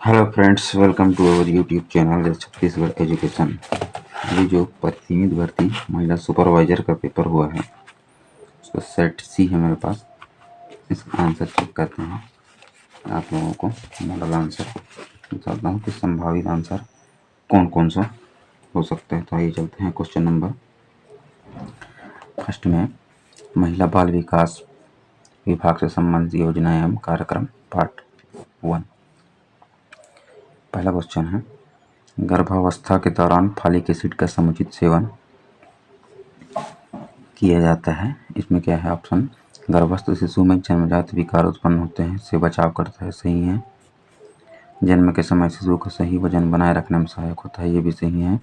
Hello friends, welcome to our YouTube channel Chhattisgarh education. अभी जो सीमित भर्ती महिला सुपरवाइजर का पेपर हुआ है उसका सेट सी है मेरे पास। इसका आंसर चेक करते हैं। आप लोगों को मॉडल आंसर बताता हूँ कि संभावित आंसर कौन कौन सा हो सकता है। तो आइए चलते हैं क्वेश्चन नंबर फर्स्ट में। महिला बाल विकास विभाग से संबंधित योजना एवं कार्यक्रम पार्ट 1। पहला क्वेश्चन है, गर्भावस्था के दौरान फॉलिक एसिड का समुचित सेवन किया जाता है। इसमें क्या है ऑप्शन। गर्भस्थ शिशु में जन्मजात विकार उत्पन्न होते हैं, इससे बचाव करता है, सही है। जन्म के समय शिशु का सही वजन बनाए रखने में सहायक होता है, ये भी सही है।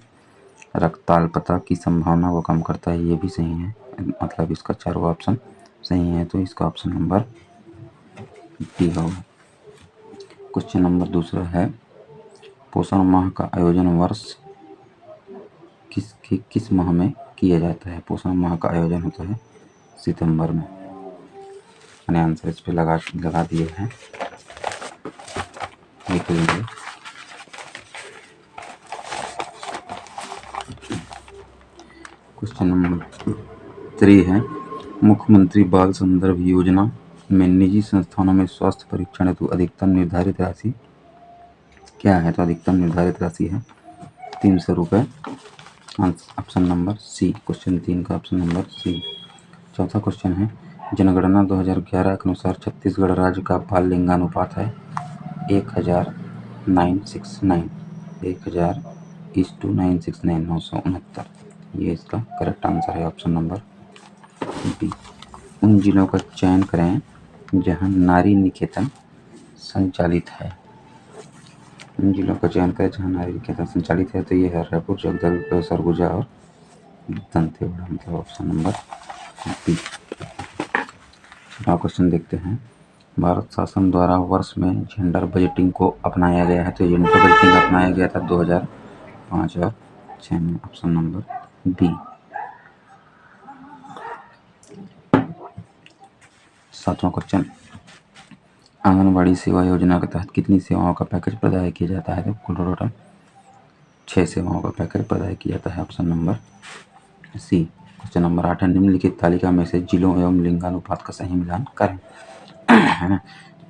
रक्ताल्पता की संभावना को कम करता है, ये भी सही है। मतलब इसका चारों ऑप्शन सही है, तो इसका ऑप्शन नंबर डी होगा। क्वेश्चन नंबर दूसरा है, पोषण माह का आयोजन वर्ष किस माह में किया जाता है। पोषण माह का आयोजन होता है सितंबर में। मैंने आंसर इस पे लगा दिए हैं, लिख लीजिए। क्वेश्चन नंबर 3 है, मुख्यमंत्री बाल संदर्भ योजना में निजी संस्थानों में स्वास्थ्य परीक्षण हेतु अधिकतम निर्धारित राशि क्या है। तो अधिकतम निर्धारित राशि है 300 रुपये। ऑप्शन नंबर सी, क्वेश्चन 3 का ऑप्शन नंबर सी। चौथा क्वेश्चन है, जनगणना 2011 के अनुसार छत्तीसगढ़ राज्य का बाल लिंगानुपात है 1000:969। 969। ये इसका करेक्ट आंसर है, ऑप्शन नंबर बी। उन जिलों का चयन करें जहां नारी निकेतन संचालित है। उन जिलों का चयन करें जहां नारी निकेतन संचालित है, तो ये है रायपुर, जगदलपुर, सरगुजा और दंतेवाड़ा। मतलब ऑप्शन नंबर बी। क्वेश्चन देखते हैं, भारत शासन द्वारा वर्ष में जेंडर बजटिंग को अपनाया गया है। तो जेंडर बजटिंग अपनाया गया था 2005 और 6 में। Option number B. 7वां क्वेश्चन, आंगनबाड़ी सेवा योजना के तहत कितनी सेवाओं का पैकेज प्रदान किया जाता है। तो कुल टोटल 6 सेवाओं का पैकेज प्रदान किया जाता है, option number C. Question number 8 है, निम्नलिखित तालिका में से जिलों एवं लिंगानुपात का सही मिलान करें। है ना,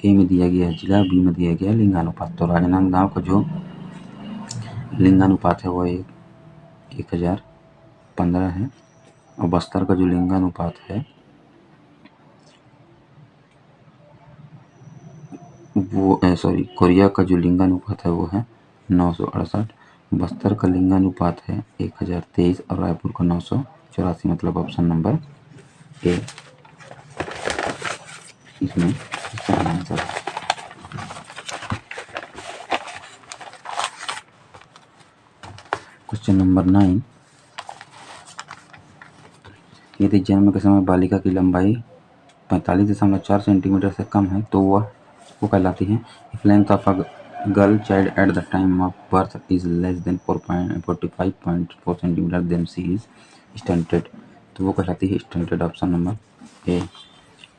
ए में दिया गया है जिला, बी में दिया गया है लिंगानुपात। तो राजनांदगांव का जो लिंगानुपात है वो 1015 है, और बस्तर का जो लिंगानुपात है वो कोरिया का जो लिंगानुपात है वो है 968। बस्तर का लिंगानुपात है 1023 और रायपुर का 984। मतलब ऑप्शन नंबर ए इसमें इसका आंसर है। क्वेश्चन नंबर 9, यदि जन्म के समय बालिका की लंबाई 45.4 सेंटीमीटर से कम है तो वो कहलाती है। If length of a girl child at the time of birth is less than 45.4 centimetre then she is stunted, तो वो कहलाती है stunted. Option number A.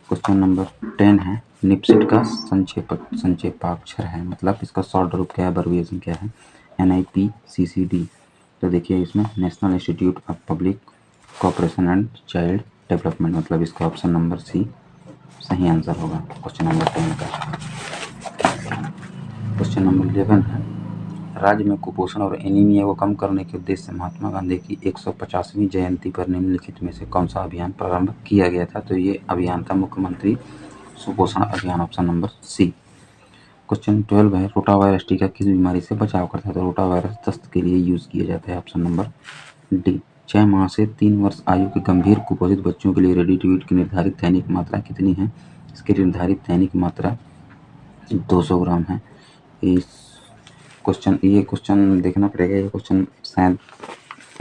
Question number 10 है, निपसिट का संक्षेपाक्षर है, मतलब इसका शॉर्ट रूप क्या है, अब्रिविएशन क्या है। NIPCCD। तो देखिए इसमें national institute of public cooperation and child development. मतलब इसका ऑप्शन नंबर सी सही आंसर होगा क्वेश्चन नंबर 10 का। क्वेश्चन नंबर 11 है, राज्य में कुपोषण और एनीमिया को कम करने के उद्देश्य से महात्मा गांधी की 150वीं जयंती पर निम्नलिखित में से कौन सा अभियान प्रारंभ किया गया था। तो ये अभियान था मुख्यमंत्री सुपोषण अभियान, ऑप्शन नंबर सी। क्वेश्चन 12 है, रोटावायरस टीका किस बीमारी से बचाव करता है। तो रोटावायरस दस्त के लिए यूज किया जाता है, ऑप्शन नंबर डी। 6 माह से 3 वर्ष आयु के गंभीर कुपोषित बच्चों के लिए रेडिटिविट की निर्धारित दैनिक मात्रा कितनी है। इसकी निर्धारित दैनिक मात्रा 200 ग्राम है। ये क्वेश्चन देखना पड़ेगा, ये क्वेश्चन शायद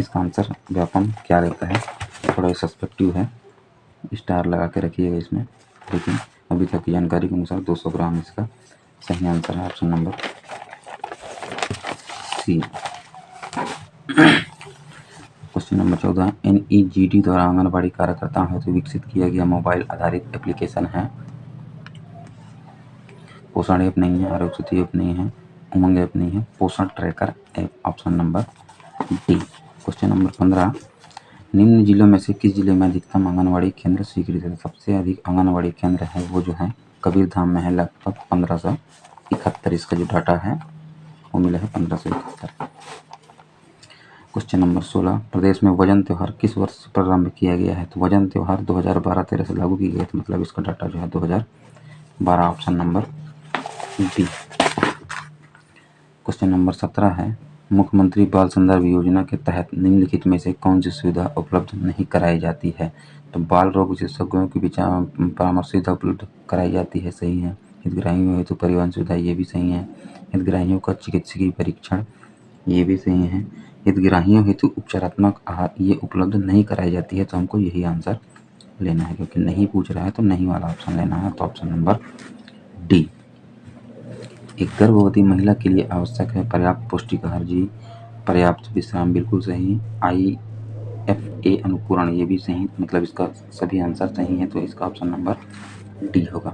इसका आंसर व्यापम क्या रहता है, थोड़ा सस्पेक्टिव है, स्टार लगा के रखिएगा इसमें। लेकिन अभी तक की जानकारी के अनुसार 200 ग्राम इसका सही आंसर है, option number C. Question number 14, NEGD द्वारा आंगनबाड़ी कार्यकर्ताओं हेतु विकसित किया गया मोबाइल आधारित एप्लीकेशन है। पोषण ऐप नहीं है, आरोग्य सेतु ऐप नहीं है, उमंग ऐप नहीं है, पोषण tracker app, option number D. Question number 15, निम्न जिलों में से किस जिले में अधिकतम आंगनबाड़ी केंद्र स्वीकृत है? सबसे अधिक आंगनबाड़ी केंद्र है वो जो है कबीरधाम में है, लगभग 1571। इसका जो डाटा है वो मिला है 1571। क्वेश्चन नंबर 16, प्रदेश में वजन त्योहार किस वर्ष प्रारंभ किया गया है? तो वजन त्योहार 2012-13 से लागू की गई थी, मतलब इसका डाटा जो है 2012, option number B. Question number 17 है, मुख्यमंत्री बाल संदर्भ योजना के तहत निम्नलिखित में से कौन सी सुविधा उपलब्ध नहीं कराई जाती है? तो बाल रोग विशेषज्ञों की परामर्श सुविधा उपलब्ध कराई जाती है, सही है। हितग्राहियों हेतु परिवहन सुविधा, ये भी सही है। हितग्राहियों का चिकित्सकीय परीक्षण, ये भी सही है। हितग्राहियों हेतु उपचारात्मक आहार, ये उपलब्ध नहीं कराई जाती है, तो हमको यही आंसर लेना है, क्योंकि नहीं पूछ रहा है तो नहीं वाला ऑप्शन लेना है, तो ऑप्शन नंबर डी। एक गर्भवती महिला के लिए आवश्यक है पर्याप्त पौष्टिक आहार, जी। पर्याप्त विश्राम, बिल्कुल सही। IFA अनुपूरण, ये भी सही, मतलब इसका सभी आंसर सही है, तो इसका ऑप्शन नंबर डी होगा।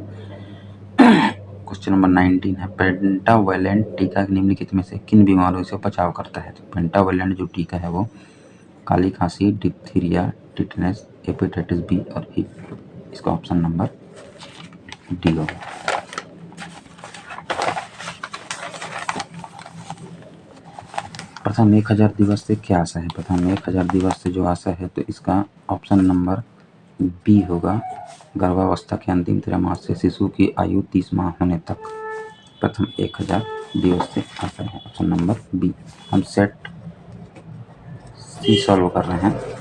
क्वेश्चन नंबर 19 है, पेंटावैलेंट टीका निम्नलिखित में से किन बीमारियों से बचाव करता है? तो पेंटावैलेंट जो टीका है वो काली खांसी, डिप्थीरिया, टिटनेस, हेपेटाइटिस बी और ई, इसका ऑप्शन नंबर डी होगा। प्रथम 1000 दिवस से क्या आशा है? प्रथम 1000 दिवस से जो आशा है तो इसका ऑप्शन नंबर बी होगा, गर्भावस्था के अंतिम त्रैमास से शिशु की आयु 30 माह होने तक प्रथम 1000 दिवस से आशा है, ऑप्शन नंबर बी। हम सेट सी सॉल्व कर रहे हैं।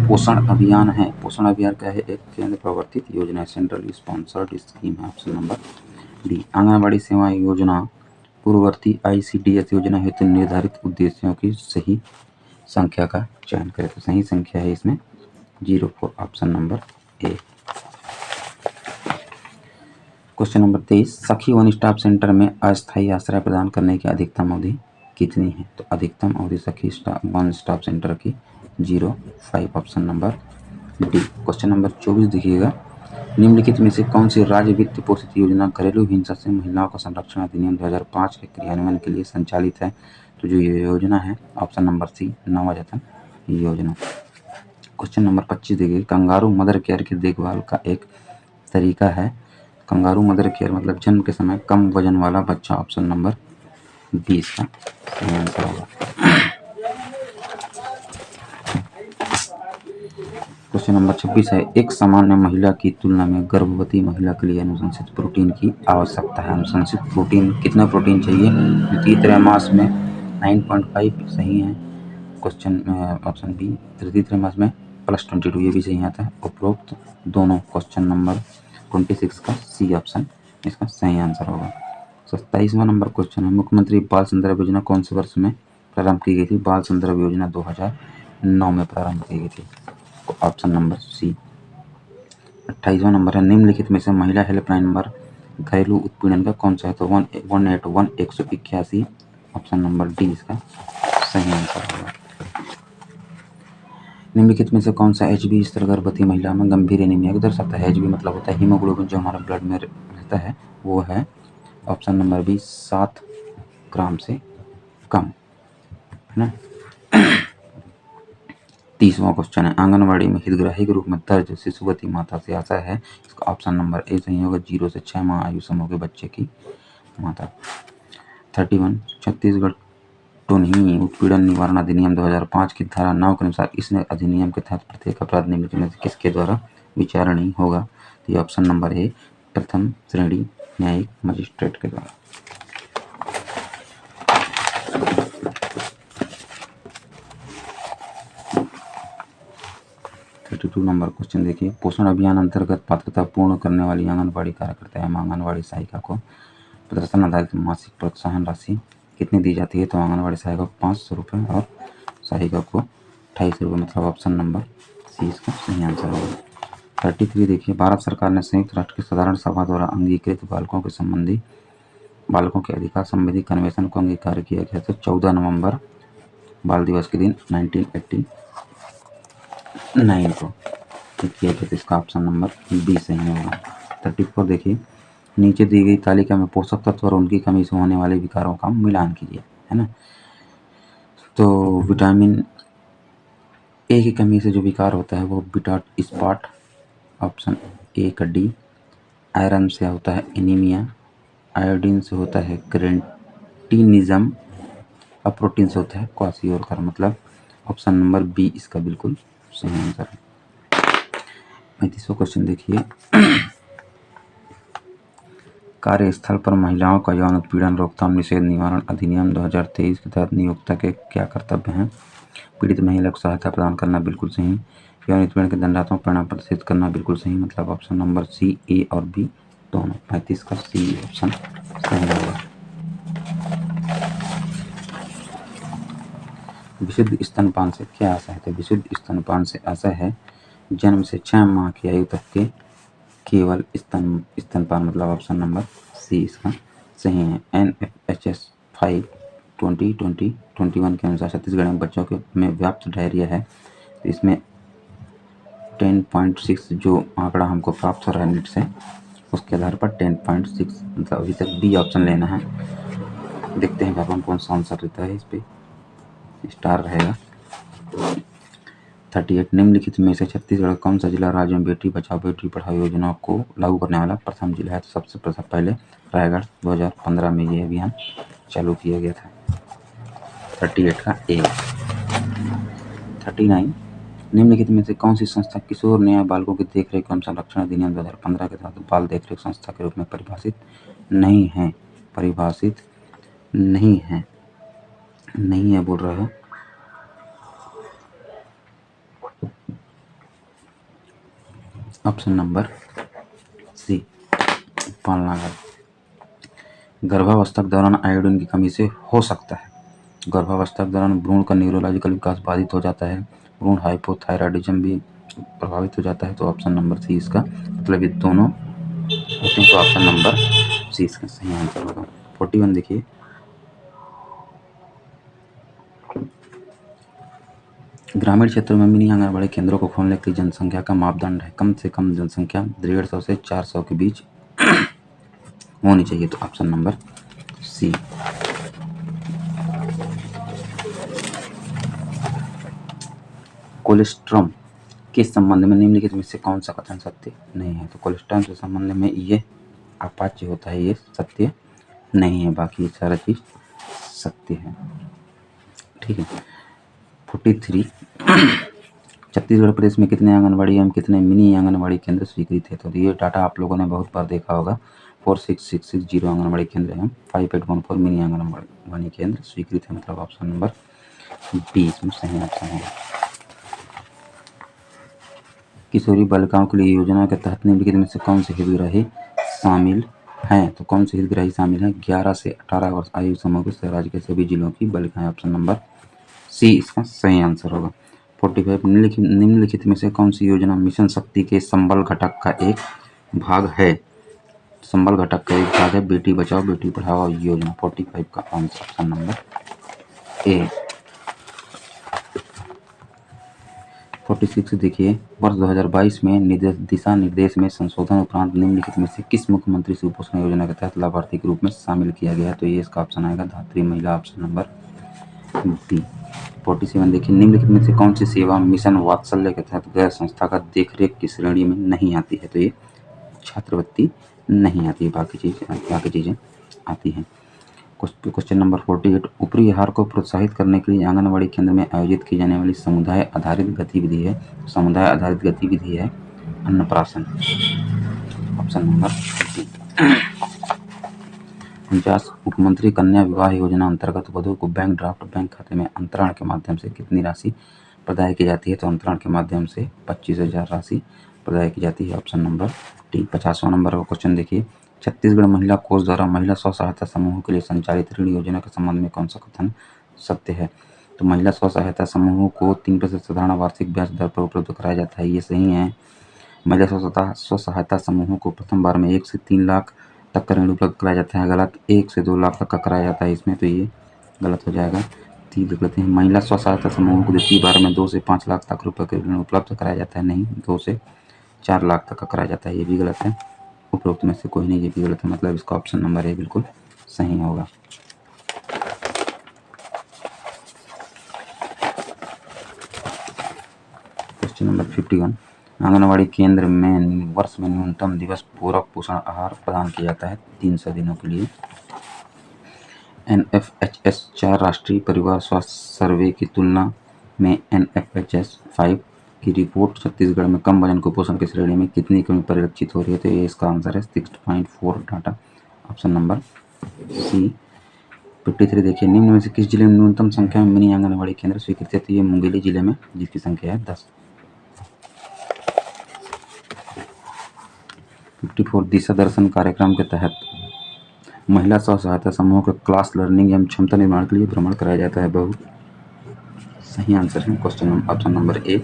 पोषण अभियान है, पोषण अभियान क्या है? एक केंद्र प्रवर्तित योजना, सेंट्रल स्पॉन्सर्ड स्कीम है, option number D. Anganwadi Seva योजना पूर्ववर्ती ICDS योजना हेतु निर्धारित उद्देश्यों की सही संख्या का चयन करें, तो सही संख्या है इसमें 04, option number A. Question number 23, सखी वन स्टॉप सेंटर में अस्थायी आश्रय प्रदान करने की अधिकतम अवधि कितनी है? तो अधिकतम अवधि सखी वन स्टॉप सेंटर की 05, option number D. Question number 24 देखिएगा, निम्नलिखित में से कौन सी राज्य वित्त पोषित योजना घरेलू हिंसा से महिलाओं का संरक्षण अधिनियम 2005 के क्रियान्वयन के लिए संचालित है? तो जो ये योजना है ऑप्शन नंबर सी, नवजतन योजना। क्वेश्चन नंबर 25 देखिए, कंगारू मदर केयर की देखभाल का एक तरीका है। कंगारू मदर केयर मतलब जन्म के समय कम वजन वाला बच्चा, ऑप्शन नंबर 20 का सही आंसर होगा। क्वेश्चन नंबर 26 है, एक सामान्य महिला की तुलना में गर्भवती महिला के लिए अनुशंसित प्रोटीन की आवश्यकता है। अनुशंसित प्रोटीन, कितना प्रोटीन चाहिए? द्वितीय त्रैमास में 9.5 सही है। क्वेश्चन ऑप्शन बी, तृतीय त्रैमास में +22, ये भी सही आता है। उपरोक्त दोनों, क्वेश्चन नंबर 26 का सी ऑप्शन इसका सही आंसर होगा। 27वां नंबर क्वेश्चन है, मुख्यमंत्री बाल संदर्भ योजना कौन से वर्ष में प्रारंभ की गई थी? बाल संदर्भ योजना 2009 में प्रारंभ की गई थी, ऑप्शन नंबर सी। 28वां नंबर है, निम्नलिखित में से महिला हेल्पलाइन नंबर घरेलू उत्पीड़न का कौन सा है? तो 181, ऑप्शन नंबर डी इसका सही आंसर होगा। निम्नलिखित में से कौन सा HB स्तर गर्भवती महिला में गंभीर एनीमिया को दर्शाता है? HB मतलब होता है हीमोग्लोबिन जो हमारा ब्लड में रहता है, वो है ऑप्शन नंबर बी, 7 ग्राम से कम, है ना। 30वां क्वेश्चन है, आंगनबाड़ी में हितग्राही के रूप में दर्ज शिशुवती माता से आशा है? इसका ऑप्शन नंबर ए सही होगा, 0 से 6 माह आयु समूह के बच्चे की माता। 31, छत्तीसगढ़ टोनही उत्पीड़न निवारण अधिनियम 2005 की धारा 9 के अनुसार इस अधिनियम के तहत प्रत्येक अपराध निम्नलिखित में से किसके द्वारा विचारणीय होगा? तो ये ऑप्शन नंबर ए, प्रथम श्रेणी न्यायिक मजिस्ट्रेट के द्वारा। नंबर क्वेश्चन देखिए, पोषण अभियान अंतर्गत पात्रता पूर्ण करने वाली आंगनबाड़ी कार्यकर्ता एवं आंगनबाड़ी सहायिका को प्रदर्शन आधारित मासिक प्रोत्साहन राशि कितनी दी जाती है? तो आंगनबाड़ी सहायिका को 500 रुपये और सहायिका को 28 रुपये, मतलब ऑप्शन नंबर सी इसका सही आंसर होगा। 33 देखिए, भारत सरकार ने संयुक्त राष्ट्र की साधारण सभा द्वारा अंगीकृत बालकों के अधिकार संबंधी कन्वेंशन को अंगीकार किया गया था 14 नवंबर बाल दिवस के दिन 1989 को किया गया, तो इसका ऑप्शन नंबर बी सही होगा। 34 देखिए, नीचे दी गई तालिका में पोषक तत्व और उनकी कमी से होने वाले विकारों का मिलान कीजिए, है ना। तो विटामिन ए की कमी से जो विकार होता है वो बीटा स्पॉट, ऑप्शन ए का डी। आयरन से होता है एनीमिया, आयोडीन से होता है क्रेटिनिज्म, और प्रोटीन से होता है क्वासियोरकर, मतलब ऑप्शन नंबर बी इसका बिल्कुल सही आंसर है। 35वां क्वेश्चन देखिए, कार्यस्थल पर महिलाओं का यौन उत्पीड़न रोकथाम निषेध निवारण अधिनियम 2023 के तहत नियोक्ता के क्या कर्तव्य हैं? पीड़ित महिला को सहायता प्रदान करना, बिल्कुल सही। यौन उत्पीड़न के दंडात्मक परिणाम प्रदर्शित करना, बिल्कुल सही, मतलब ऑप्शन नंबर सी, ए और बी दोनों। 35 का सी ऑप्शन सही होगा। विशुद्ध स्तनपान से क्या आशा है? तो विशुद्ध स्तनपान से आशा है जन्म से 6 माह की आयु तक के केवल स्तनपान, मतलब ऑप्शन नंबर सी इसका सही है। NFHS 5/2021 के अनुसार छत्तीसगढ़ में बच्चों के में व्याप्त डायरिया है, तो इसमें 10.6 जो आंकड़ा हमको प्राप्त हो रहा है नेट से, उसके आधार पर 10.6, मतलब अभी तक बी ऑप्शन लेना है। देखते हैं भगवान कौन सा आंसर रहता है, इस पे स्टार रहेगा। 38 निम्नलिखित में से छत्तीसगढ़ कौन सा जिला राज्य में बेटी बचाओ बेटी पढ़ाओ योजना को लागू करने वाला प्रथम जिला है? तो सबसे पहले रायगढ़ 2015 में ये अभियान चालू किया गया था। 38 का ए। 39 निम्नलिखित में से कौन सी संस्था किशोर न्याय बालकों की देखरेख एवं संरक्षण अधिनियम 2015 के तहत बाल देखरेख संस्था के रूप में परिभाषित नहीं है? परिभाषित नहीं है, नहीं है बोल रहा है। ऑप्शन नंबर सी, पालनाघर। गर्भावस्था के दौरान आयोडीन की कमी से हो सकता है, गर्भावस्था के दौरान भ्रूण का न्यूरोलॉजिकल विकास बाधित हो जाता है, भ्रूण हाइपोथायराइडिज्म भी प्रभावित हो जाता है, तो ऑप्शन नंबर सी इसका, मतलब ये दोनों होते हैं, तो ऑप्शन नंबर सी इसका सही आंसर होगा। 41 देखिए, ग्रामीण क्षेत्रों में मिनी आंगनबाड़ी केंद्रों को खोलने के लिए जनसंख्या का मापदंड है, कम से कम जनसंख्या 150 से 400 के बीच होनी चाहिए, तो ऑप्शन नंबर सी। कोलेस्ट्रॉम के संबंध में निम्नलिखित में से कौन सा कथन सत्य नहीं है? तो कोलेस्ट्रॉम के संबंध में ये अपाच्य होता है, ये सत्य नहीं है, बाकी सारा चीज सत्य है, ठीक है। 43 छत्तीसगढ़ प्रदेश में कितने आंगनबाड़ी एवं कितने मिनी आंगनबाड़ी केंद्र स्वीकृत है? तो ये डाटा आप लोगों ने बहुत बार देखा होगा। 4660 आंगनबाड़ी केंद्र एवं 5814 मिनी आंगनबाड़ी केंद्र स्वीकृत है, मतलब ऑप्शन नंबर बी इसमें सही ऑप्शन है। किशोरी बालिकाओं के लिए योजना के तहत निम्नलिखित में से कौन से हितग्राही शामिल हैं? तो कौन से हितग्राही शामिल हैं? 11 से 18 वर्ष आयु समूह के राज्य के सभी जिलों की बालिकाएं, ऑप्शन नंबर सी इसका सही आंसर होगा। 45 निम्नलिखित में से कौन सी योजना मिशन शक्ति के संबल घटक का एक भाग है? संबल घटक का एक भाग है बेटी बचाओ बेटी पढ़ाओ योजना। 45 का आंसर ऑप्शन नंबर ए। 46 देखिए, वर्ष 2022 में दिशा निर्देश में संशोधन उपरांत निम्नलिखित में से किस मुख्यमंत्री सुपोषण योजना के तहत लाभार्थी के रूप में शामिल किया गया है? तो ये इसका ऑप्शन आएगा धात्री महिला, ऑप्शन नंबर बी। 47 देखिए, निम्नलिखित में से कौन सी सेवा मिशन वात्सल्य के तहत गैर संस्थागत देखरेख की श्रेणी में नहीं आती है? तो ये छात्रवृत्ति नहीं आती है, बाकी चीजें आती हैं। क्वेश्चन नंबर 48 ऊपरी आहार को प्रोत्साहित करने के लिए आंगनबाड़ी केंद्र में आयोजित की जाने वाली समुदाय आधारित गतिविधि है, समुदाय आधारित गतिविधि है अन्नप्राशन, ऑप्शन नंबर डी। 49 मुख्यमंत्री कन्या विवाह योजना अंतर्गत वधु को बैंक ड्राफ्ट बैंक खाते में अंतरण के माध्यम से कितनी राशि प्रदाय की जाती है? तो अंतरण के माध्यम से 25,000 राशि प्रदाय की जाती है, ऑप्शन नंबर डी। 50वां नंबर का क्वेश्चन देखिए, छत्तीसगढ़ महिला कोष द्वारा महिला स्व सहायता समूहों के लिए संचालित ऋण योजना के संबंध में कौन सा कथन सत्य है? तो महिला स्व सहायता समूहों को 3% साधारण वार्षिक ब्याज दर पर उपलब्ध कराया जाता है, ये सही है। महिला स्व सहायता समूहों को प्रथम बार में 1 से 3 लाख तक का ऋण उपलब्ध कराया जाता है, गलत। 1 से 2 लाख तक का कराया जाता है इसमें, तो ये गलत हो जाएगा। 3 लिख लेते हैं। महिला स्व सहायता समूहों को द्वितीय बार में 2 से 5 लाख तक रुपये के ऋण उपलब्ध कराया जाता है, नहीं, 2 से 4 लाख तक का कराया जाता है, ये भी गलत है। उपरोक्त में से कोई नहीं, ये भी गलत है, मतलब इसका ऑप्शन नंबर ए बिल्कुल सही होगा। क्वेश्चन नंबर 51, आंगनवाड़ी केंद्र में वर्ष में न्यूनतम दिवस पूरक पोषण आहार प्रदान किया जाता है 300 दिनों के लिए। NFHS 4 राष्ट्रीय परिवार स्वास्थ्य सर्वे की तुलना में NFHS 5 की रिपोर्ट छत्तीसगढ़ में कम वजन कुपोषण की श्रेणी में कितनी कमी परिलक्षित हो रही है, तो ये इसका आंसर है 6.4 डाटा, ऑप्शन नंबर सी। 53 देखिए, निम्न में से किस जिले में न्यूनतम संख्या में मिनी आंगनबाड़ी केंद्र स्वीकृत है, तो ये मुंगेली जिले में, जिसकी संख्या है 10। 54 दिशा दर्शन कार्यक्रम के तहत महिला स्व सहायता समूह के क्लास लर्निंग एवं क्षमता निर्माण के लिए भ्रमण कराया जाता है बहुत सही आंसर है क्वेश्चन ऑप्शन नंबर ए।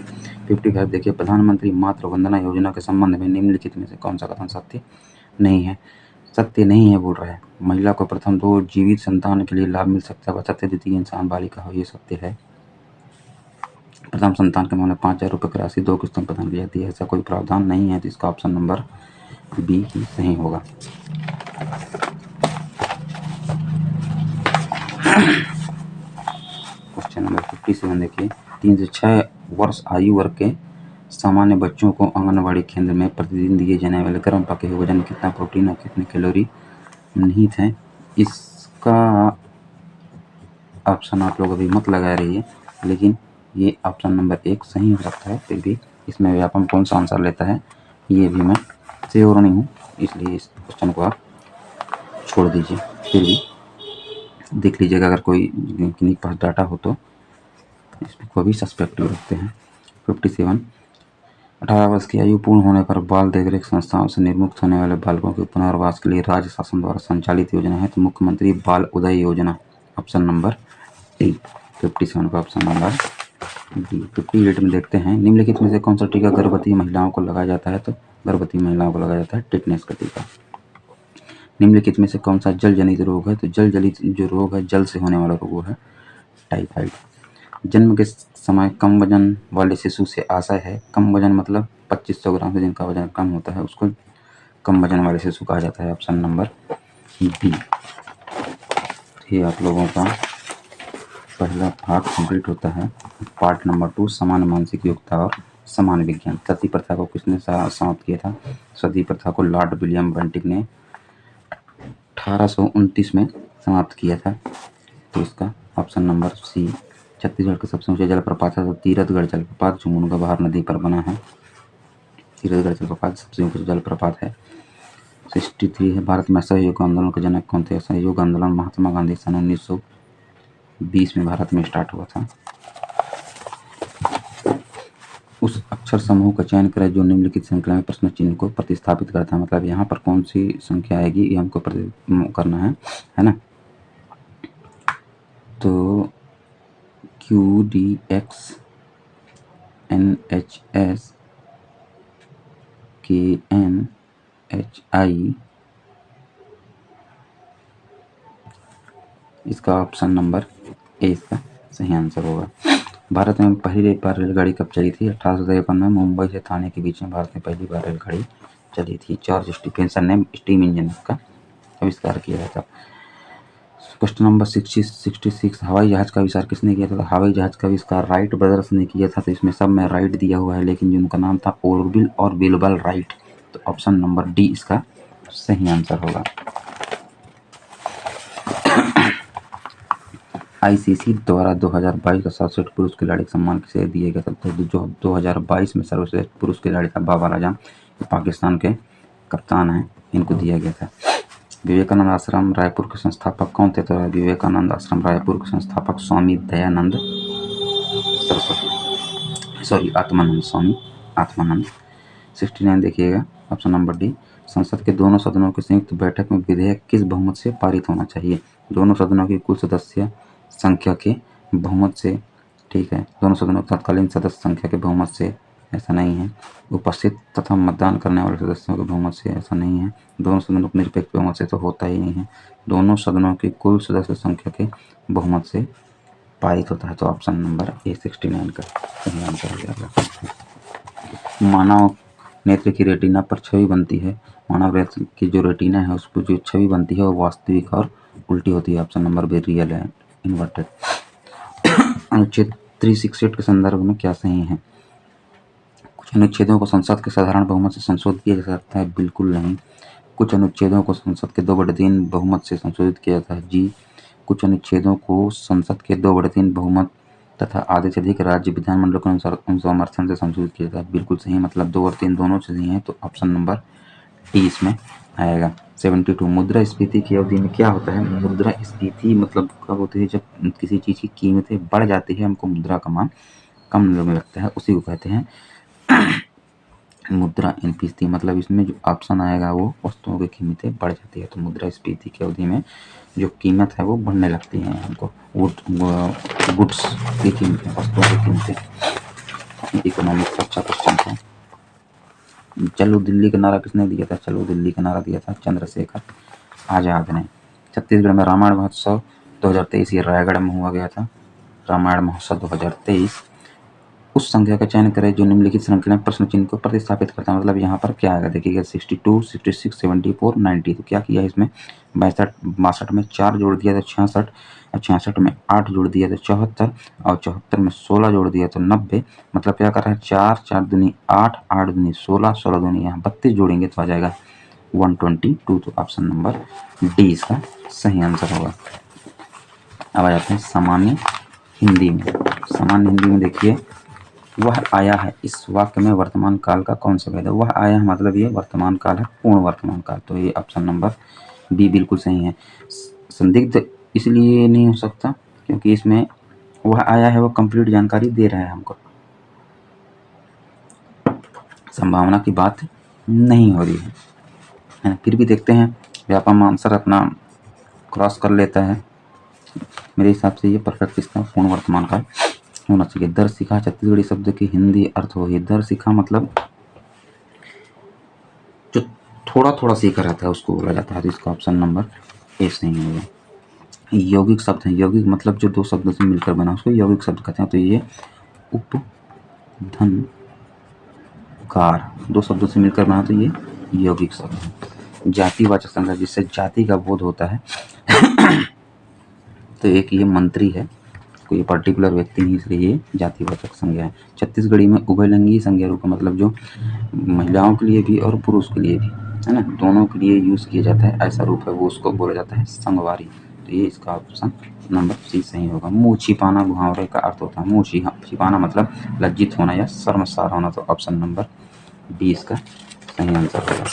55 देखिए, प्रधानमंत्री मातृ वंदना योजना के संबंध में निम्नलिखित में से कौन सा कथन सत्य नहीं है? सत्य नहीं है बोल रहा है। महिला को प्रथम 2 जीवित संतान के लिए लाभ मिल सकता है, बशर्ते द्वितीय इंसान बालिका हो, ये सत्य है। प्रथम संतान के मामले 5,000 रुपये की राशि 2 किस्तों में प्रदान की जाती है, ऐसा कोई प्रावधान नहीं है, तो इसका ऑप्शन नंबर बी ही सही होगा। क्वेश्चन नंबर 57 देखिए, 3 से 6 वर्ष आयु वर्ग के सामान्य बच्चों को आंगनबाड़ी केंद्र में प्रतिदिन दिए जाने वाले गर्म पके हुए भोजन में कितना प्रोटीन और कितने कैलोरी निहित है? इसका ऑप्शन आप लोग अभी मत लगा रही है, लेकिन ये ऑप्शन नंबर 1 सही हो सकता है, फिर भी इसमें व्यापम कौन सा आंसर लेता है ये भी मैं श्योर नहीं हूँ, इसलिए इस क्वेश्चन को आप छोड़ दीजिए। फिर भी देख लीजिएगा, अगर कोई किन्हीं के पास डाटा हो तो इसको भी सस्पेक्टिव रखते हैं। 57 18 वर्ष की आयु पूर्ण होने पर बाल देखरेख संस्थाओं से निर्मुक्त होने वाले बालकों के पुनर्वास के लिए राज्य शासन द्वारा संचालित योजना है, तो मुख्यमंत्री बाल उदय योजना, ऑप्शन नंबर डी। 57 का ऑप्शन नंबर डी। 58 में देखते हैं, निम्नलिखित में से कौन सा टीका गर्भवती महिलाओं को लगाया जाता है? तो गर्भवती महिलाओं को लगाया जाता है टिटनेस का टीका। निम्नलिखित में से कौन सा जल जनित रोग है? तो जल जनित जो रोग है, जल से होने वाला रोग है टाइफाइड। जन्म के समय कम वजन वाले शिशु से आशय है, कम वजन मतलब 2500 ग्राम से जिनका वजन कम होता है उसको कम वजन वाले शिशु कहा जाता है, ऑप्शन नंबर बी। ये आप लोगों का पहला पार्ट कंप्लीट होता है। पार्ट नंबर 2 समान मानसिक योग्यता और समान विज्ञान। सती प्रथा को किसने समाप्त किया था? सती प्रथा को लॉर्ड विलियम बेंटिक ने 1829 में समाप्त किया था, तो इसका ऑप्शन नंबर सी। छत्तीसगढ़ का सबसे ऊंचा जलप्रपात है तो तीरथगढ़ जलप्रपात, जो मुनगाबहार नदी पर बना है। तीरथगढ़ जलप्रपात सबसे ऊंचा जलप्रपात है। 63 है, भारत में असहयोग आंदोलन के जनक कौन थे? असहयोग आंदोलन महात्मा गांधी सन 1920 में भारत में स्टार्ट हुआ था। उस अक्षर समूह का चयन करें जो निम्नलिखित श्रृंखला में प्रश्न चिन्ह को प्रतिस्थापित करता है, मतलब यहाँ पर कौन सी संख्या आएगी ये हमको करना है ना। तो QDX NHS KNHI, इसका ऑप्शन नंबर ए इसका सही आंसर होगा। भारत में पहली बार रेलगाड़ी कब चली थी? 1853 में मुंबई से थाने के बीच में भारत में पहली बार रेलगाड़ी चली थी। जॉर्ज स्टीफेंसन ने स्टीम इंजन का आविष्कार किया था। क्वेश्चन नंबर 66 हवाई जहाज का आविष्कार किसने किया था? हवाई जहाज का आविष्कार राइट ब्रदर्स ने किया था, तो इसमें सब में राइट दिया हुआ है, लेकिन जिनका नाम था ओरविल और विल्बर राइट, तो ऑप्शन नंबर डी इसका सही आंसर होगा। ICC द्वारा 2022 का सर्वश्रेष्ठ पुरुष खिलाड़ी का सम्मान किसे दिया गया था? तो जो 2022 में सर्वश्रेष्ठ पुरुष खिलाड़ी था बाबर आजम, पाकिस्तान के कप्तान हैं, इनको दिया गया था। विवेकानंद आश्रम रायपुर के संस्थापक कौन थे? तो विवेकानंद आश्रम रायपुर के संस्थापक स्वामी दयानंद सरस्वती, सॉरी आत्मानंद, स्वामी आत्मानंद। 69 देखिएगा, ऑप्शन नंबर डी। संसद के दोनों सदनों की संयुक्त बैठक में विधेयक किस बहुमत से पारित होना चाहिए? दोनों सदनों की कुल सदस्य संख्या के बहुमत से, ठीक है, दोनों सदनों की तत्कालीन सदस्य संख्या के बहुमत से, ऐसा नहीं है। उपस्थित तथा मतदान करने वाले सदस्यों के बहुमत से, ऐसा नहीं है। दोनों सदनों के निरपेक्ष बहुमत से, तो होता ही नहीं है। दोनों सदनों की कुल सदस्य संख्या के बहुमत से पारित होता है, तो ऑप्शन नंबर ए 69 का सही आंसर हो जाएगा। मानव नेत्र की रेटिना पर छवि बनती है। मानव नेत्र की जो रेटिना है उस पर जो छवि बनती है वो वास्तविक और उल्टी होती है। ऑप्शन नंबर बी रियल है, इन्वर्टेड। अनुच्छेद 368 के संदर्भ में क्या सही है? कुछ अनुच्छेदों को संसद के साधारण बहुमत से संशोधित किया जा सकता है, बिल्कुल नहीं। कुछ अनुच्छेदों को संसद के 2/3 बहुमत से संशोधित किया जाता है, जी। कुछ अनुच्छेदों को संसद के 2/3 बहुमत तथा आधे से अधिक राज्य विधानमंडल के अनुसार समर्थन से संशोधित किया जाता है, बिल्कुल सही। मतलब 2 और 3 दोनों से सही है, तो ऑप्शन नंबर डी इसमें आएगा। 72 मुद्रास्फीति की अवधि में क्या होता है? मुद्रास्फीति मतलब कब होती है? जब किसी चीज की कीमतें बढ़ जाती है, हमको मुद्रा का मान कम में लगता है, उसी को कहते हैं मुद्रास्फीति। मतलब इसमें जो ऑप्शन आएगा वो वस्तुओं की कीमतें बढ़ जाती है, तो मुद्रास्फीति की अवधि में जो कीमत है वो बढ़ने लगती है। हमको गुड्स की कीमतें, वस्तुओं की कीमतें। इकोनॉमिक्स अच्छा क्वेश्चन था। चलो दिल्ली का नारा किसने दिया था? चलो दिल्ली का नारा दिया था चंद्रशेखर आजाद ने। छत्तीसगढ़ में रामायण महोत्सव 2023 ये रायगढ़ में हुआ गया था। रामायण महोत्सव 2023। उस संख्या का चयन करें जो निम्नलिखित श्रृंखला में प्रश्न चिन्ह को प्रतिस्थापित करता है। मतलब यहाँ पर क्या आएगा देखिएगा, 62, 66, 74, 90। तो क्या किया इसमें? 62 में 4 जोड़ दिया तो 66, और 66 में 8 जोड़ दिया तो 74, और 74 में 16 जोड़ दिया तो 90। मतलब क्या कर रहा है? 4, 4 दूनी 8, 8 दूनी 16, 16 दूनी यहाँ 32 जोड़ेंगे तो आ जाएगा 122। तो ऑप्शन नंबर डी इसका सही आंसर होगा। अब आ जाते हैं सामान्य हिंदी में। सामान्य हिंदी में देखिए, वह आया है इस वाक्य में वर्तमान काल का कौन सा भेद है? वह आया है मतलब ये वर्तमान काल है, पूर्ण वर्तमान काल, तो ये ऑप्शन नंबर बी बिल्कुल सही है। संदिग्ध इसलिए नहीं हो सकता क्योंकि इसमें वह आया है वो कंप्लीट जानकारी दे रहा है हमको, संभावना की बात नहीं हो रही है। फिर भी देखते हैं, व्यापम आंसर अपना क्रॉस कर लेता है। मेरे हिसाब से ये परफेक्ट इसका पूर्ण वर्तमान काल होना चाहिए। दर सीखा छत्तीसगढ़ी शब्द की हिंदी अर्थ हो। ये दर सीखा मतलब जो थोड़ा थोड़ा सीखा रहता है उसको बोला जाता है, तो इसका ऑप्शन नंबर ए सही होगा। यौगिक शब्द है। यौगिक मतलब जो 2 शब्दों से मिलकर बना उसको यौगिक शब्द कहते हैं। तो ये उपधनकार 2 शब्दों से मिलकर बना तो ये यौगिक शब्द है। जातिवाचक संज्ञा जिससे जाति का बोध होता है तो एक ये मंत्री है, कोई पर्टिकुलर व्यक्ति नहीं, इसलिए ये जातिवाचक संज्ञा है। छत्तीसगढ़ी में उभयलिंगी संज्ञा रूप का मतलब जो महिलाओं के लिए भी और पुरुष के लिए भी है ना, दोनों के लिए यूज किया जाता है, ऐसा रूप है वो, उसको बोला जाता है संगवारी। तो ये इसका ऑप्शन नंबर सी सही होगा। मुंह छिपाना मुहावरे का अर्थ होता है। मुंह छिपाना मतलब लज्जित होना या शर्मसार होना, तो ऑप्शन नंबर बी इसका सही आंसर होगा।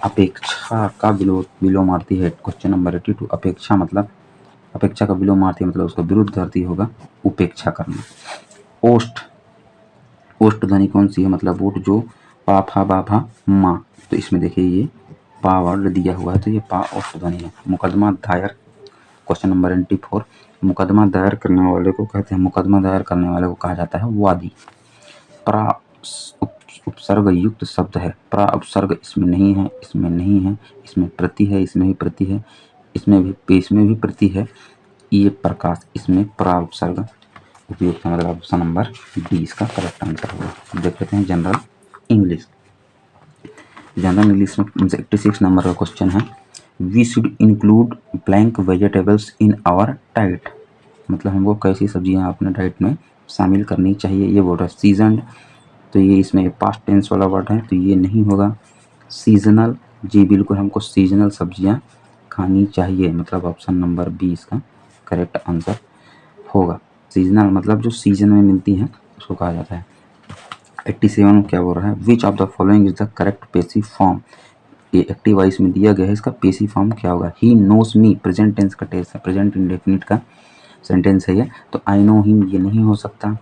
अपेक्षा का विलोमार्थी है। Question number 82। अपेक्षा मतलब अपेक्षा का विलोमार्थी मतलब उसका विरुद्ध अर्थी होगा उपेक्षा करना। ओष्ठ, ओष्ठ ध्वनि कौन सी है? मतलब ओठ जो पा फा बा फा मा, तो इसमें देखिए ये पा वर्ड दिया हुआ है तो ये पा ओष्ठ ध्वनि है। मुकदमा दायर, क्वेश्चन नंबर 84। मुकदमा दायर करने वाले को कहते हैं, मुकदमा दायर करने वाले को कहा जाता है वादी। प्रा उपसर्ग युक्त शब्द है। प्रा उपसर्ग इसमें नहीं है, इसमें नहीं है, इसमें प्रति है, इसमें भी प्रति है, इसमें भी प्रति है। ये प्रकाश, इसमें प्रा उपसर्ग उपयुक्त है, मतलब ऑप्शन नंबर डी इसका करेक्ट आंसर होगा। देख लेते हैं जनरल इंग्लिश। जनरल इंग्लिश में 86 नंबर का क्वेश्चन है। We should include blank vegetables in our diet. मतलब हमको कैसी सब्जियां अपने डाइट में शामिल करनी चाहिए, ये बोल रहा है। सीजनड, तो ये इसमें पास्ट टेंस वाला वर्ड है तो ये नहीं होगा। सीजनल, जी बिल्कुल हमको सीजनल सब्जियां खानी चाहिए, मतलब ऑप्शन नंबर बी इसका करेक्ट आंसर होगा। सीजनल मतलब जो सीजन में मिलती हैं उसको कहा जाता है। 87 क्या बोल रहा है? Which of the following is the correct passive form. ये एक्टिव वॉइस में दिया गया है, इसका पेसिव फॉर्म क्या होगा? He knows me, present tense का टेंस है, प्रेजेंट इंडेफिनिट का सेंटेंस है ये, तो आई नो हिम ये नहीं हो सकता।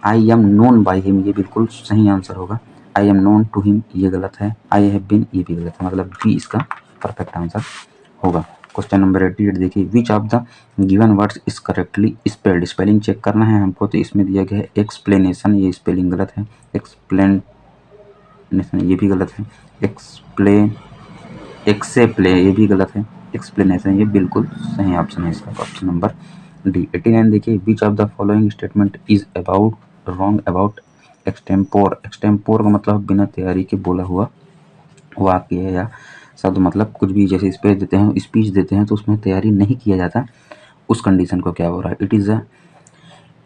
I am known by him ये बिल्कुल सही आंसर होगा। I am known to him ये गलत है। आई हैव बीन ये भी गलत है, मतलब बी इसका परफेक्ट आंसर होगा। क्वेश्चन नंबर 88 देखिए। Which of the given words is correctly spelled. Spelling check करना है हमको, तो इसमें दिया गया है एक्सप्लेनेशन, ये स्पेलिंग गलत है। एक्सप्लेनेशन ये भी गलत है। एक्सेप्ले ये भी गलत है। एक्सप्लेनेशन ये बिल्कुल सही ऑप्शन है इसका, ऑप्शन नंबर डी। 89 देखिए। Which of the following statement is about wrong about extempore, extempore का मतलब बिना तैयारी के बोला हुआ वाक्य या शब्द, मतलब कुछ भी जैसे स्पीच देते हैं तो उसमें तैयारी नहीं किया जाता, उस कंडीशन को क्या हो रहा है,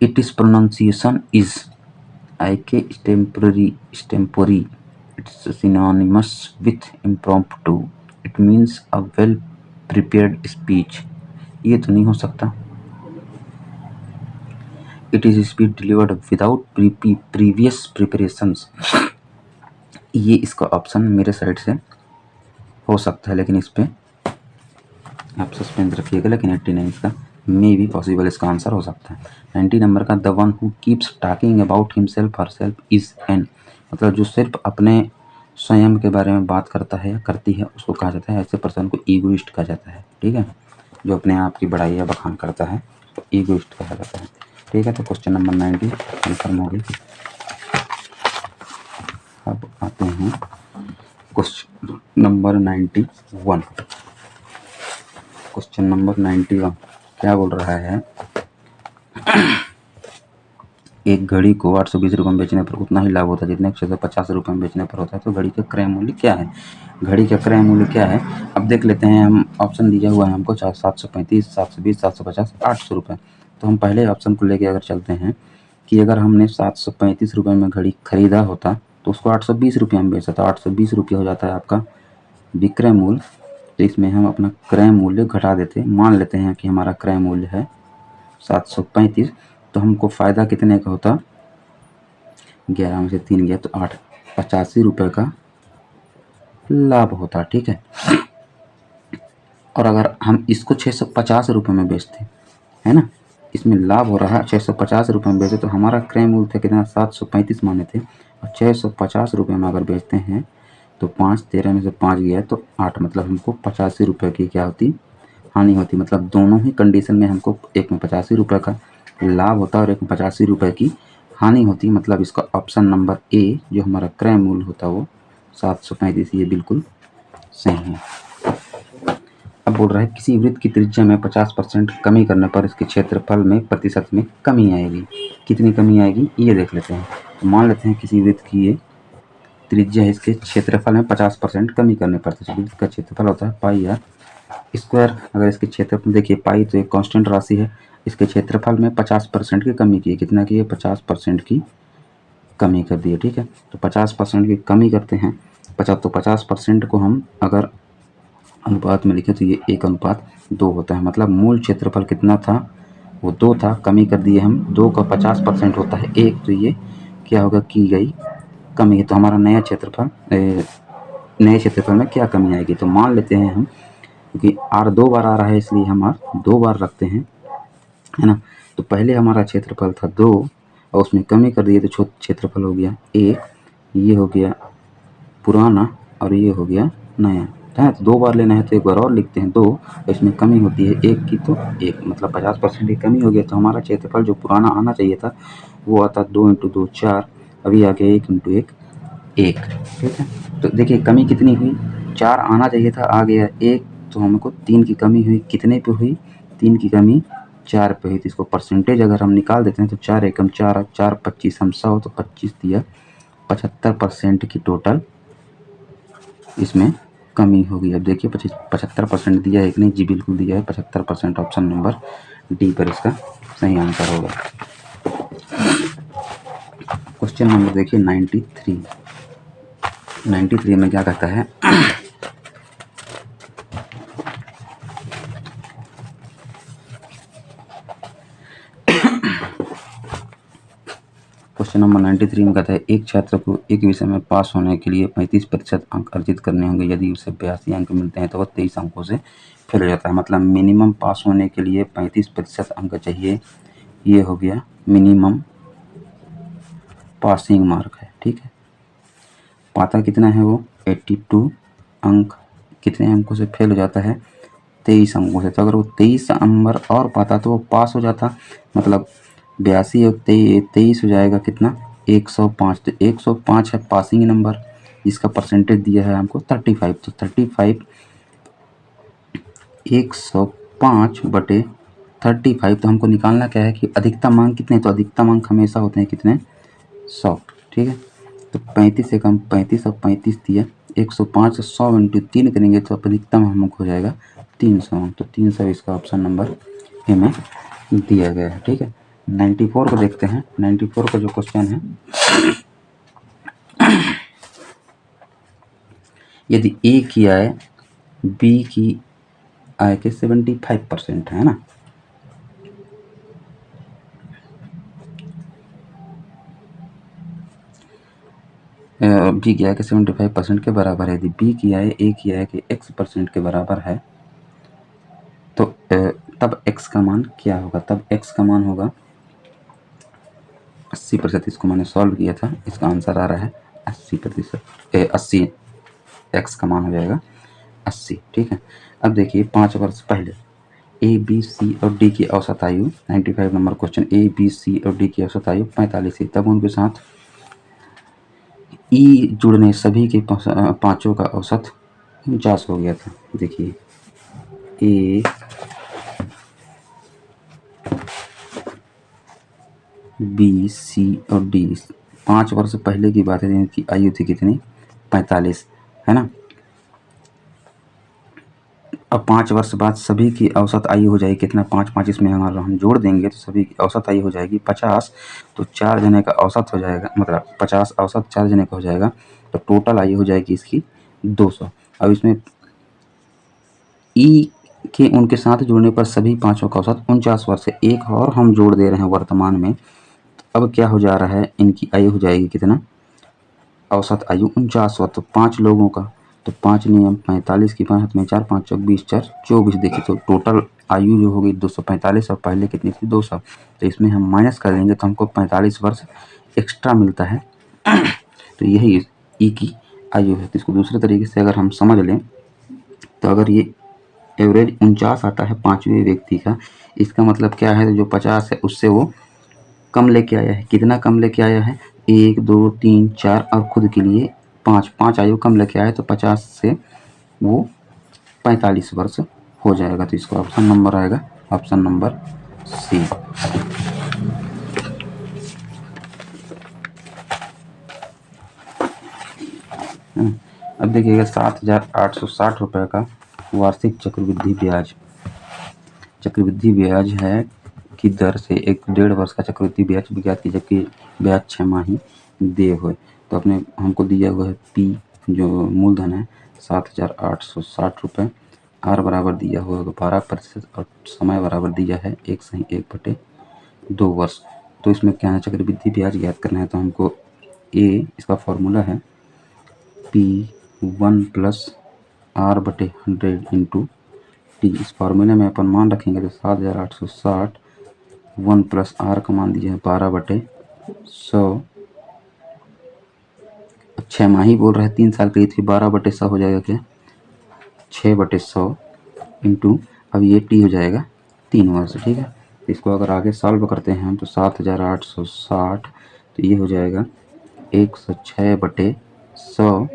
it is pronunciation is IK extempore, it's synonymous with impromptu, it means a well prepared speech, ये तो नहीं हो सकता। It is speech delivered without previous preparations, ये इसका ऑप्शन मेरे साइड से हो सकता है, लेकिन इस पर आप सस्पेंस रखिएगा, लेकिन 89 इसका मे भी पॉसिबल इसका आंसर हो सकता है। 90 नंबर का the one who keeps talking about himself her self is an, मतलब जो सिर्फ अपने स्वयं के बारे में बात करता है या करती है उसको कहा जाता है, ऐसे पर्सन को ईगोइस्ट कहा जाता है। ठीक है, जो अपने आप की बड़ाई या बखान करता है तो ईगोइस्ट कहा जाता है। ठीक है, तो क्वेश्चन नंबर 90 कन्फर्म हो गई। अब आते हैं क्वेश्चन नंबर 91। क्वेश्चन नंबर 91 क्या बोल रहा है, एक घड़ी को 820 रुपये में बेचने पर उतना ही लाभ होता है जितने 650 रुपये में बेचने पर होता है, तो घड़ी का क्रय मूल्य क्या है। घड़ी का क्रय मूल्य क्या है, अब देख लेते हैं। हम ऑप्शन दिया हुआ है हमको 735, 720, 750, 800 रुपये। तो हम पहले ऑप्शन को लेके अगर चलते हैं कि अगर हमने 735 रुपये में घड़ी खरीदा होता तो उसको 820 रुपये में बेचा, तो 820 रुपये हो जाता है आपका विक्रय मूल्य। तो इसमें हम अपना क्रय मूल्य घटा देते, मान लेते हैं कि हमारा क्रय मूल्य है 735, तो हमको फ़ायदा कितने का होता, 11 में से 3 गया तो 8, 85 रुपये का लाभ होता। ठीक है, और अगर हम इसको 650 रुपये में बेचते है ना, इसमें लाभ हो रहा है 650 रुपये में बेचे, तो हमारा क्रय मूल्य था कितना, 735 माने थे, और 650 रुपये में अगर बेचते हैं तो 5, 13 में से 5 गया तो 8, मतलब हमको 85 रुपये की क्या होती, हानि होती। मतलब दोनों ही कंडीशन में हमको एक में 85 रुपये का लाभ होता है और एक में 85 रुपये की हानि होती। मतलब इसका ऑप्शन नंबर ए जो हमारा क्रय मूल्य होता वो 735, ये बिल्कुल सही है। अब बोल रहा है किसी वृत्त की त्रिज्या में 50% कमी करने पर इसके क्षेत्रफल में प्रतिशत में कमी आएगी, कितनी कमी आएगी ये देख लेते हैं। तो मान लेते हैं किसी वृत्त की ये त्रिज्या है, इसके क्षेत्रफल में 50% कमी करने पर, तो वृत्त का क्षेत्रफल होता है पाई आर स्क्वायर। अगर इसके क्षेत्रफल देखिए पाई तो एक कांस्टेंट राशि है, इसके क्षेत्रफल में 50% की कमी की है, कितना की है, 50% की कमी कर दी है। ठीक है, तो 50% की कमी करते हैं, 50% को हम अगर अनुपात में लिखें तो ये 1:2 होता है। मतलब मूल क्षेत्रफल कितना था, वो 2 था, कमी कर दिए हम 2 का 50% होता है 1, तो ये क्या होगा, की गई कमी है। तो हमारा नए क्षेत्रफल में क्या कमी आएगी, तो मान लेते हैं हम, क्योंकि आर 2 बार आ रहा है इसलिए हम आर 2 बार रखते हैं, है ना। तो पहले हमारा क्षेत्रफल था 2 और उसमें कमी कर दिए तो क्षेत्रफल हो गया 1, ये हो गया पुराना और ये हो गया नया, है। तो 2 बार लेना है तो एक बार और लिखते हैं 2, इसमें कमी होती है 1 की, तो 1 मतलब 50% की कमी हो गया। तो हमारा क्षेत्रफल जो पुराना आना चाहिए था वो आता 2 × 2 4, अभी आ गया 1 × 1 1। ठीक है, तो देखिए कमी कितनी हुई, 4 आना चाहिए था, आ गया 1, तो हमको 3 की कमी हुई, कितने पे हुई, 3 की कमी 4 पे हुई। तो इसको परसेंटेज अगर हम निकाल देते हैं तो 4 एकम 4, 4 25 हम 100, तो 25 दिया, 75% की टोटल इसमें कमी होगी। अब देखिए 75% दिया है कि नहीं, जी बिल्कुल दिया है 75%, ऑप्शन नंबर डी पर इसका सही आंसर होगा। क्वेश्चन नंबर देखिए 93 में क्या कहता है, क्वेश्चन नंबर 93 में कहता है एक छात्र को एक विषय में पास होने के लिए 35% अंक अर्जित करने होंगे, यदि उसे 82 अंक मिलते हैं तो वह 23 अंकों से फेल हो जाता है। मतलब मिनिमम पास होने के लिए 35% अंक चाहिए, ये हो गया मिनिमम पासिंग मार्क है। ठीक है, पाता कितना है वो 82 अंक, कितने अंकों से फेल हो जाता है, 23 अंकों से। तो अगर वो 23 नंबर और पाता तो वो पास हो जाता, मतलब 82 और 23 हो जाएगा कितना, 105। तो 105 है पासिंग नंबर, जिसका परसेंटेज दिया है हमको 35। तो 35 105/35, तो हमको निकालना क्या है कि अधिकतम अंक कितने, तो अधिकतम अंक हमेशा होते हैं कितने, 100। ठीक है। तो 35 से कम 35 और 35 दिया 105 से 100 इंटू 3 करेंगे तो अधिकतम हमको हो जाएगा 300। तो 300 इसका ऑप्शन नंबर ए में दिया गया है। ठीक है। 94 को देखते हैं। 94 का जो क्वेश्चन है, यदि ए की आय बी की आय के 75% है ना, बी की आय के 75% के बराबर है। यदि बी की आय ए की आय के x% के बराबर है तो तब x का मान क्या होगा? तब x का मान होगा 80%। इसको मैंने सॉल्व किया था, इसका आंसर आ रहा है 80%। 80 x का मान हो जाएगा 80। ठीक है। अब देखिए 5 वर्ष पहले ए बी सी और डी की औसत आयु 95 number question, A B C और डी की औसत आयु 45 थी। तब उनके साथ ई जुड़ने सभी के पांचों का औसत 49 हो गया था। देखिए ए बी सी और डी 5 वर्ष पहले की बात है, इनकी आयु थी कितनी? 45, है ना। अब 5 वर्ष बाद सभी की औसत आयु हो जाएगी कितना? 5 5 इसमें अगर हम जोड़ देंगे तो सभी की औसत आयु हो जाएगी 50। तो 4 जने का औसत हो जाएगा, मतलब 50 औसत 4 जने का हो जाएगा, तो टोटल आयु हो जाएगी इसकी 200। अब इसमें ई के उनके साथ जुड़ने पर सभी पांचों का औसत 49 वर्ष है। एक और हम जोड़ दे रहे हैं वर्तमान में। अब क्या हो जा रहा है? इनकी आयु हो जाएगी कितना? औसत आयु 49 वर्ष। तो 5 लोगों का, तो 5 नियम 45 की 5 हाथ में 4 5 चौक 20 4 24। देखिए तो टोटल आयु जो होगी 245 और पहले कितनी थी? 200। तो इसमें हम माइनस कर देंगे तो हमको 45 वर्ष एक्स्ट्रा मिलता है। तो यही ई की आयु है। तो इसको दूसरे तरीके से अगर हम समझ लें तो अगर ये एवरेज 49 आता है 5वें व्यक्ति का, इसका मतलब क्या है? जो 50 है उससे वो कम लेके आया है। कितना कम लेके आया है? 1 2 3 4 और खुद के लिए 5 5 आयु कम लेके आया है। तो 50 से वो 45 वर्ष हो जाएगा। तो इसका ऑप्शन नंबर आएगा ऑप्शन नंबर सी। अब देखिएगा 7,860 रुपये का वार्षिक चक्रवृद्धि ब्याज। चक्रवृद्धि ब्याज है की दर से एक 1.5 वर्ष का चक्रवृद्धि ब्याज ज्ञात की, जबकि ब्याज 6 माही देय हुए। तो अपने हमको दिया हुआ है पी जो मूलधन है 7,860 रुपये, आर बराबर दिया हुआ है 12% और समय बराबर दिया है 1/1/2 वर्ष। तो इसमें क्या है? चक्रवृद्धि ब्याज ज्ञात करना है। तो हमको ए, इसका फॉर्मूला है P1 + R/100 इंटू टी। इस फार्मूले में अपन मान रखेंगे तो 7,860 1 + R का मान दीजिए 12/100। 6 माही बोल रहा है, 3 साल के लिए थी, 12/100 हो जाएगा क्या? 6/100 इंटू, अब ये टी हो जाएगा 3 वर्ष। ठीक है। इसको अगर आगे सॉल्व करते हैं हम तो 7,860, तो ये हो जाएगा 106/100,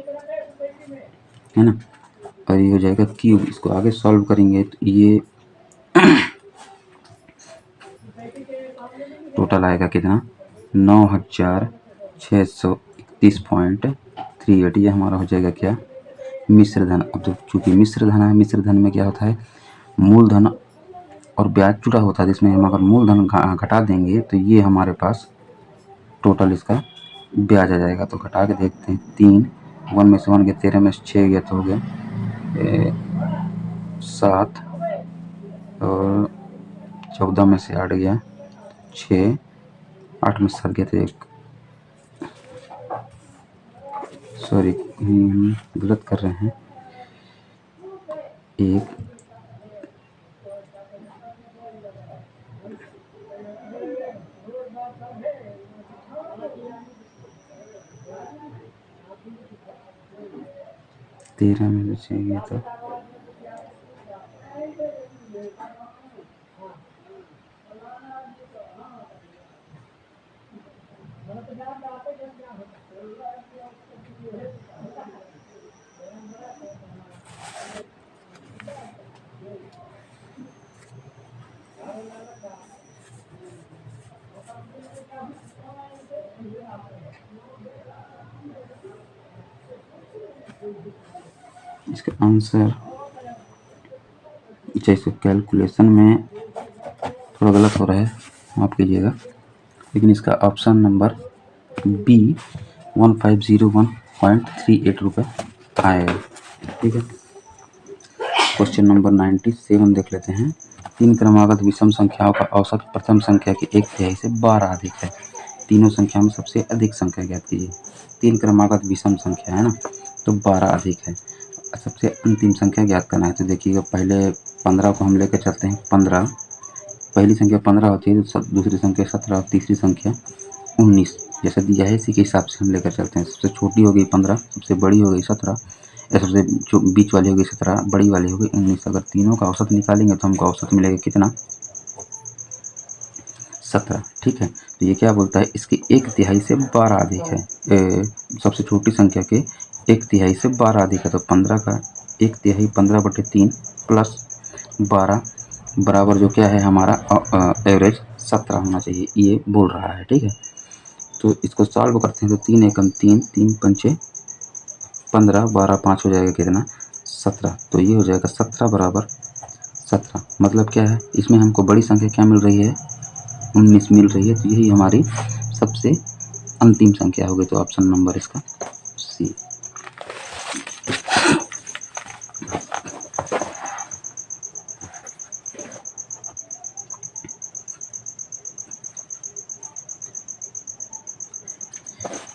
है ना। और ये हो जाएगा क्यूब। इसको आगे सॉल्व करेंगे तो ये टोटल आएगा कितना? 9,631.38। ये हमारा हो जाएगा क्या? मिश्र धन। अब तो चूंकि मिश्र धन है, मिश्र धन में क्या होता है? मूलधन और ब्याज जुड़ा होता है, जिसमें हम अगर मूलधन घटा देंगे तो ये हमारे पास टोटल इसका ब्याज आ जाएगा। तो घटा के देखते हैं, 3 1 में से 1 गया, 13 में से 6 गया तो हो गया 7 और 14 में से 8 गया 6, 8 में से 7 गया तो 1, सॉरी गलत कर रहे हैं, 1 13 में से 6 गया तो इसका आंसर, अच्छा इसका कैलकुलेशन में थोड़ा गलत हो रहा है, माफ़ कीजिएगा, लेकिन इसका ऑप्शन नंबर बी 1501.38 रुपये आएगा। ठीक है, क्वेश्चन नंबर 97 देख लेते हैं। तीन क्रमागत विषम संख्याओं का औसत प्रथम संख्या की 1/3 से 12 अधिक है। तीनों संख्या में सबसे अधिक संख्या ज्ञात कीजिए। तीन क्रमागत विषम संख्या है ना, तो 12 अधिक है। सबसे अंतिम संख्या ज्ञात करना है। तो देखिएगा, पहले 15 को हम लेकर चलते हैं। 15, पहली संख्या 15 होती है, तो दूसरी संख्या 17 और तीसरी संख्या 19 जैसा दिया है, इसी के हिसाब से हम लेकर चलते हैं। सबसे छोटी हो गई 15, सबसे बड़ी हो गई 17, सबसे जो बीच वाली हो गई 17, बड़ी वाली हो गई 19। अगर तीनों का औसत निकालेंगे तो हमको औसत मिलेगा कितना? 17। ठीक है, तो ये क्या बोलता है, इसकी 1/3 से 12 अधिक है। सबसे छोटी संख्या के 1/3 से 12 अधिक है। तो 15 का 1/3 15/3 प्लस 12 बराबर जो क्या है हमारा एवरेज 17 होना चाहिए, ये बोल रहा है। ठीक है, तो इसको सॉल्व करते हैं। तो 3 एकम 3, 3 पंचे 15, 12 5 हो जाएगा कितना? 17। तो ये हो जाएगा 17 बराबर 17। मतलब क्या है, इसमें हमको बड़ी संख्या क्या मिल रही है? 19 मिल रही है। तो यही हमारी सबसे अंतिम संख्या हो गई। तो ऑप्शन नंबर इसका सी।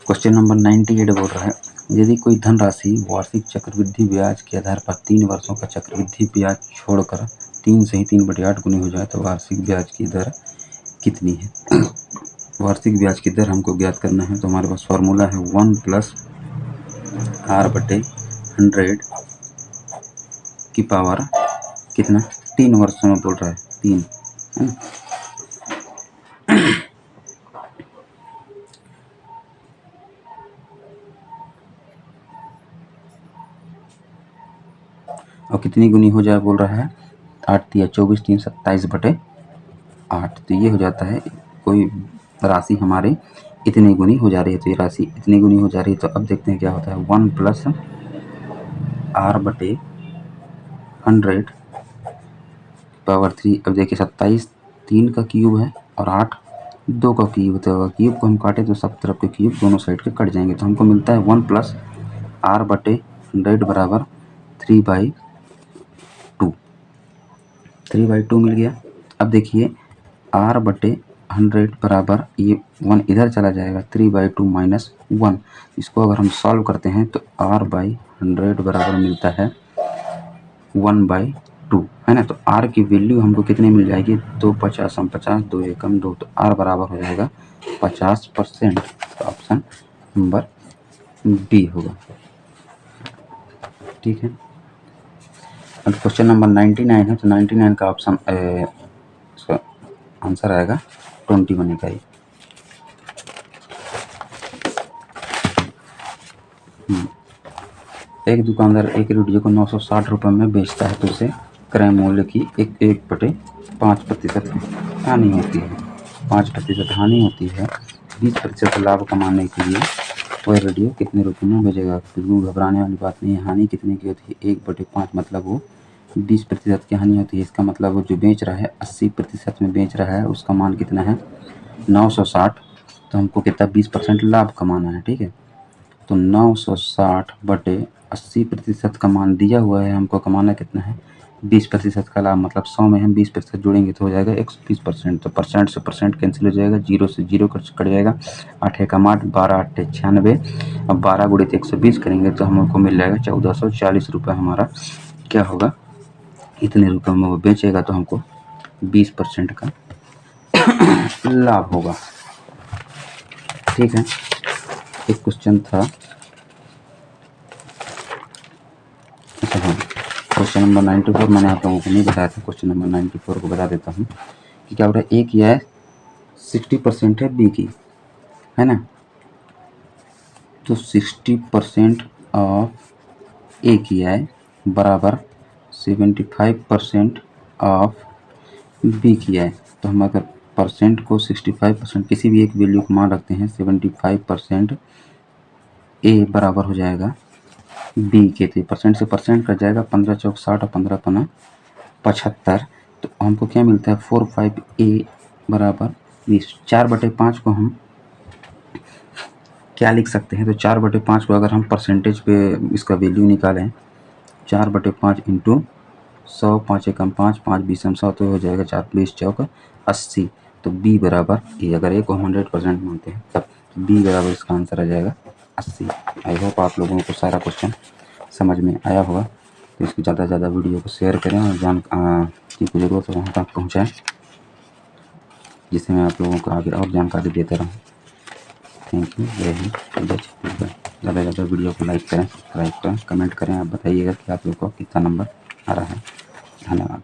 क्वेश्चन नंबर 98 बोल रहा है, यदि कोई धनराशि वार्षिक चक्रवृद्धि ब्याज के आधार पर 3 वर्षों का चक्रवृद्धि ब्याज छोड़कर 3 से ही 3/8 गुनी हो जाए तो वार्षिक ब्याज की दर कितनी है? वार्षिक ब्याज की दर हमको ज्ञात करना है। तो हमारे पास फॉर्मूला है 1 + R/100 की पावर कितना? 3 वर्षों में बोल रहा है, 3 है ना। और कितनी गुनी हो जाए बोल रहा है? 8 या 24 3 27/8। तो ये हो जाता है, कोई राशि हमारे इतनी गुनी हो जा रही है। तो ये राशि इतनी गुनी हो जा रही है। तो अब देखते हैं क्या होता है। 1 + R/100 पावर 3। अब देखिए 27 3 का क्यूब है और 8 2 का क्यूब। तो क्यूब को हम काटें तो सब तरफ के क्यूब दोनों साइड के कट जाएंगे। तो हमको मिलता है 1 + R/100 बराबर 3/2। 3/2 मिल गया। अब देखिए R/100 बराबर, ये 1 इधर चला जाएगा, 3/2 - 1। इसको अगर हम सॉल्व करते हैं तो R/100 बराबर मिलता है 1/2, है ना। तो R की वैल्यू हमको कितनी मिल जाएगी? 2 50 50, 2 एकम 2। तो R बराबर हो जाएगा 50%। तो ऑप्शन नंबर बी होगा। ठीक है, अब क्वेश्चन नंबर 99 है। तो 99 का ऑप्शन इसका आंसर आएगा 21 इकाई। एक दुकानदार एक रेडियो को 960 रुपये में बेचता है, तो उसे क्रय मूल्य की 1/5% हानि होती है। 5% हानि होती है। 20% लाभ कमाने के लिए वह रेडियो कितने रुपये में बेचेगा? बिल्कुल घबराने वाली बात नहीं है। हानि कितने की होती है? 1/5, मतलब वो 20% की हानि होती है। इसका मतलब वो जो बेच रहा है 80% में बेच रहा है, उसका मान कितना है? 960। तो हमको कितना 20% लाभ कमाना है। ठीक है, तो 960/80% का मान दिया हुआ है, हमको कमाना कितना है? 20% का लाभ। मतलब 100 में हम 20% जोड़ेंगे तो हो जाएगा 120%। तो परसेंट से परसेंट कैंसिल हो जाएगा, 0 से 0 कट जाएगा। 8 एकम 8, 12 8 96। अब 12 × 120 करेंगे तो हमको मिल जाएगा 1440 रुपये। हमारा क्या होगा? इतने रुपये में वो बेचेगा तो हमको 20% का लाभ होगा। ठीक है, एक क्वेश्चन था। अच्छा हाँ, क्वेश्चन नंबर 94 मैंने आप लोगों को नहीं बताया था। क्वेश्चन नंबर 94 को बता देता हूँ कि क्या हो रहा है। ए की आय 60% है बी की, है ना। तो 60% ऑफ ए की आय बराबर 75% ऑफ बी की आय। तो हम अगर परसेंट को 65%, किसी भी एक वैल्यू को मान रखते हैं, 75% ए बराबर हो जाएगा बी के, तो परसेंट से परसेंट कट जाएगा, 15 चौक 60 और 15 पना 75। तो हमको क्या मिलता है 45A बराबर 20। 4/5 को हम क्या लिख सकते हैं, तो 4/5 को अगर हम परसेंटेज पे इसका वैल्यू निकालें, 4/5 इंटू 100, 5 एकम 5, 5 बीसम 100, तो हो जाएगा 4 20 चौक 80। तो बी बराबर ए, अगर ए को 100% मानते हैं तब बी बराबर इसका आंसर आ जाएगा 80। आई होप आप लोगों को सारा क्वेश्चन समझ में आया होगा। तो इसकी ज़्यादा से ज़्यादा वीडियो को शेयर करें और जिनको ज़रूरत है वहाँ तक पहुँचाएँ, जिससे मैं आप लोगों को आगे और जानकारी देता रहूँ। थैंक यू, जय हिंद, जय छत्तीसगढ़। ज़्यादा से ज़्यादा वीडियो को लाइक करें, सब्सक्राइब करें, कमेंट करें, आप बताइएगा कि आप लोग को कितना नंबर आ रहा है। धन्यवाद।